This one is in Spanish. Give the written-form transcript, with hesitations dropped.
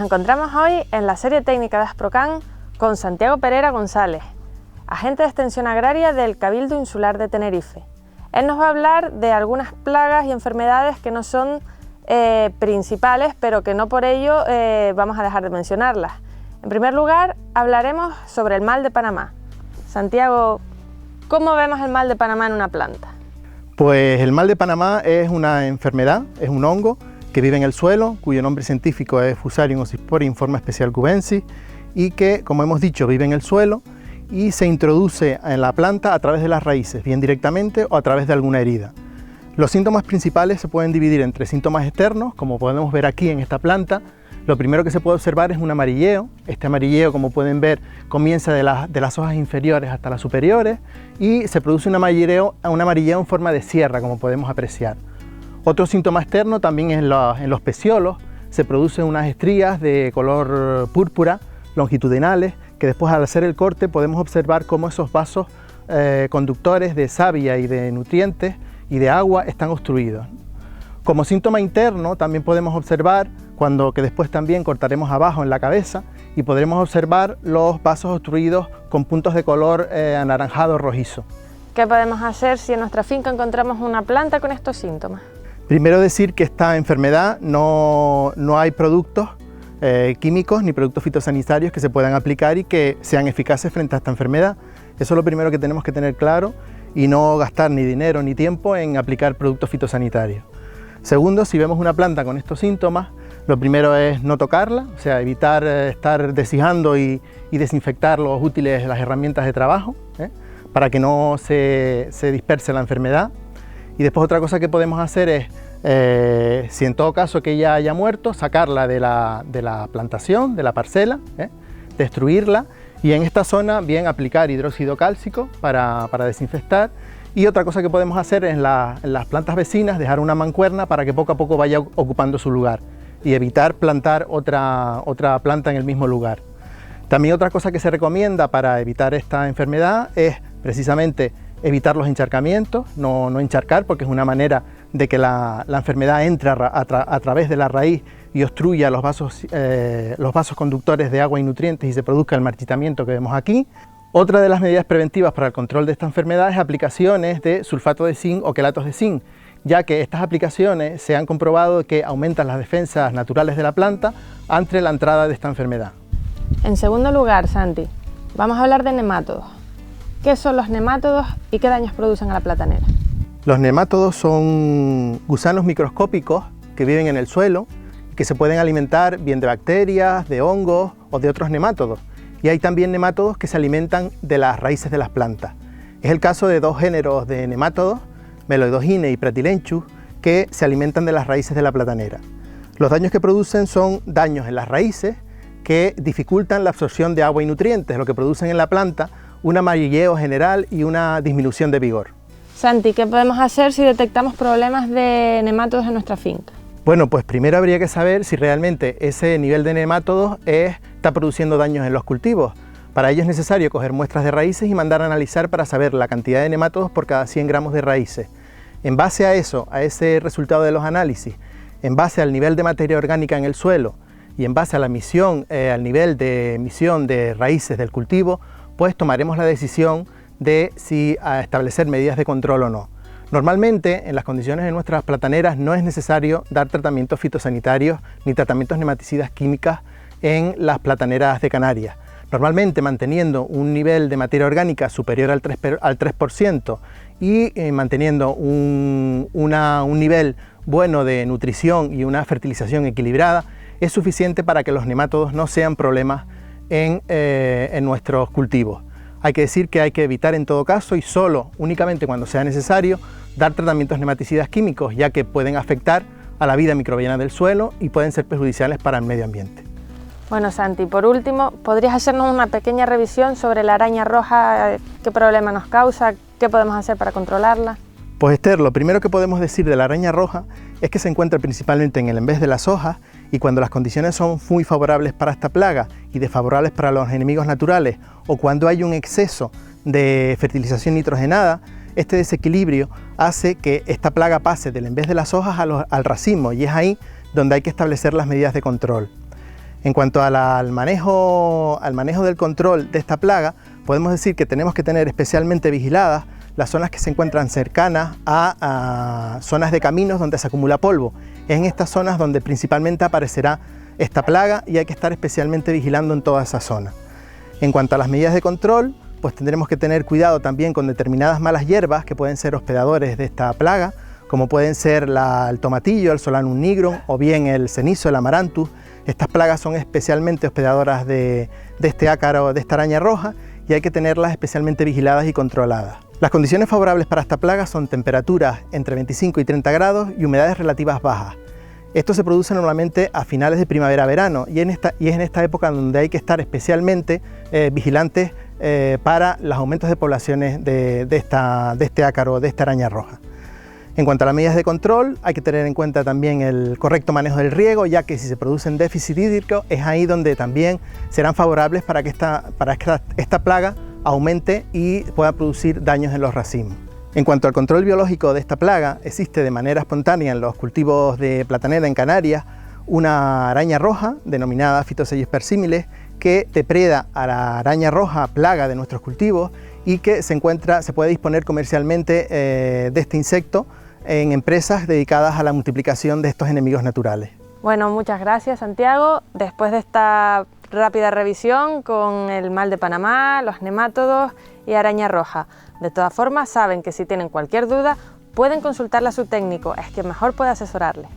encontramos hoy en la serie técnica de Asprocan con Santiago Pereira González, agente de extensión agraria del Cabildo Insular de Tenerife. Él nos va a hablar de algunas plagas y enfermedades que no son principales, pero que no por ello vamos a dejar de mencionarlas. En primer lugar, hablaremos sobre el mal de Panamá. Santiago, ¿cómo vemos el mal de Panamá en una planta? Pues el mal de Panamá es una enfermedad, es un hongo que vive en el suelo, cuyo nombre científico es Fusarium oxysporum forma especial cubensis, y que, como hemos dicho, vive en el suelo y se introduce en la planta a través de las raíces, bien directamente o a través de alguna herida. Los síntomas principales se pueden dividir entre síntomas externos, como podemos ver aquí en esta planta. Lo primero que se puede observar es un amarilleo. Este amarilleo, como pueden ver, comienza de las hojas inferiores hasta las superiores y se produce un amarilleo en forma de sierra, como podemos apreciar. Otro síntoma externo también es en los peciolos. Se producen unas estrías de color púrpura longitudinales que después, al hacer el corte, podemos observar cómo esos vasos conductores de savia y de nutrientes y de agua están obstruidos. Como síntoma interno también podemos observar que después también cortaremos abajo en la cabeza y podremos observar los vasos obstruidos con puntos de color anaranjado rojizo. ¿Qué podemos hacer si en nuestra finca encontramos una planta con estos síntomas? Primero decir que esta enfermedad no hay productos químicos ni productos fitosanitarios que se puedan aplicar y que sean eficaces frente a esta enfermedad. Eso es lo primero que tenemos que tener claro y no gastar ni dinero ni tiempo en aplicar productos fitosanitarios. Segundo, si vemos una planta con estos síntomas, lo primero es no tocarla, o sea, evitar estar deshojando y desinfectar los útiles, las herramientas de trabajo, para que no se disperse la enfermedad. Y después otra cosa que podemos hacer es, si en todo caso que ella haya muerto, sacarla de la plantación, de la parcela, destruirla y en esta zona bien aplicar hidróxido cálcico para desinfectar. Y otra cosa que podemos hacer es en las plantas vecinas dejar una mancuerna para que poco a poco vaya ocupando su lugar y evitar plantar otra planta en el mismo lugar. También otra cosa que se recomienda para evitar esta enfermedad es precisamente evitar los encharcamientos, no encharcar, porque es una manera de que la enfermedad entre a través de la raíz y obstruya los vasos conductores de agua y nutrientes y se produzca el marchitamiento que vemos aquí. Otra de las medidas preventivas para el control de esta enfermedad es aplicaciones de sulfato de zinc o quelatos de zinc, ya que estas aplicaciones se han comprobado que aumentan las defensas naturales de la planta ante la entrada de esta enfermedad. En segundo lugar, Santi, vamos a hablar de nemátodos. ¿Qué son los nemátodos y qué daños producen a la platanera? Los nemátodos son gusanos microscópicos que viven en el suelo y que se pueden alimentar bien de bacterias, de hongos o de otros nemátodos. Y hay también nemátodos que se alimentan de las raíces de las plantas. Es el caso de dos géneros de nemátodos, Meloidogine y Pratylenchus, que se alimentan de las raíces de la platanera. Los daños que producen son daños en las raíces que dificultan la absorción de agua y nutrientes, lo que producen en la planta un amarilleo general y una disminución de vigor. Santi, ¿qué podemos hacer si detectamos problemas de nemátodos en nuestra finca? Bueno, pues primero habría que saber si realmente ese nivel de nemátodos está produciendo daños en los cultivos. Para ello es necesario coger muestras de raíces y mandar a analizar para saber la cantidad de nemátodos por cada 100 gramos de raíces. En base a eso, a ese resultado de los análisis, en base al nivel de materia orgánica en el suelo y en base a la emisión, al nivel de emisión de raíces del cultivo, pues tomaremos la decisión de si establecer medidas de control o no. Normalmente, en las condiciones de nuestras plataneras no es necesario dar tratamientos fitosanitarios ni tratamientos nematicidas químicas en las plataneras de Canarias. Normalmente manteniendo un nivel de materia orgánica superior al 3% y manteniendo un nivel bueno de nutrición y una fertilización equilibrada es suficiente para que los nemátodos no sean problemas en nuestros cultivos. Hay que decir que hay que evitar en todo caso y únicamente cuando sea necesario dar tratamientos nematicidas químicos, ya que pueden afectar a la vida microbiana del suelo y pueden ser perjudiciales para el medio ambiente. Bueno, Santi, por último, ¿podrías hacernos una pequeña revisión sobre la araña roja? ¿Qué problema nos causa? ¿Qué podemos hacer para controlarla? Pues Esther, lo primero que podemos decir de la araña roja es que se encuentra principalmente en el envés de las hojas y cuando las condiciones son muy favorables para esta plaga y desfavorables para los enemigos naturales o cuando hay un exceso de fertilización nitrogenada, este desequilibrio hace que esta plaga pase del envés de las hojas al racimo y es ahí donde hay que establecer las medidas de control. En cuanto al manejo del control de esta plaga, podemos decir que tenemos que tener especialmente vigiladas las zonas que se encuentran cercanas a zonas de caminos donde se acumula polvo. Es en estas zonas donde principalmente aparecerá esta plaga y hay que estar especialmente vigilando en toda esa zona. En cuanto a las medidas de control, pues tendremos que tener cuidado también con determinadas malas hierbas que pueden ser hospedadores de esta plaga, como pueden ser el tomatillo, el Solanum nigrum o bien el cenizo, el amaranthus. Estas plagas son especialmente hospedadoras de este ácaro, de esta araña roja, y hay que tenerlas especialmente vigiladas y controladas. Las condiciones favorables para esta plaga son temperaturas entre 25 y 30 grados y humedades relativas bajas. Esto se produce normalmente a finales de primavera-verano y es en esta época donde hay que estar especialmente vigilantes para los aumentos de poblaciones de este ácaro, de esta araña roja. En cuanto a las medidas de control, hay que tener en cuenta también el correcto manejo del riego, ya que si se produce un déficit hídrico es ahí donde también serán favorables para que esta plaga aumente y pueda producir daños en los racimos. En cuanto al control biológico de esta plaga, existe de manera espontánea en los cultivos de platanera en Canarias una araña roja denominada Phytocelis persimilis que depreda a la araña roja plaga de nuestros cultivos y que se puede disponer comercialmente de este insecto en empresas dedicadas a la multiplicación de estos enemigos naturales. Bueno, muchas gracias, Santiago. Después de esta rápida revisión con el mal de Panamá, los nemátodos y araña roja. De todas formas, saben que si tienen cualquier duda, pueden consultarle a su técnico, es quien mejor puede asesorarles.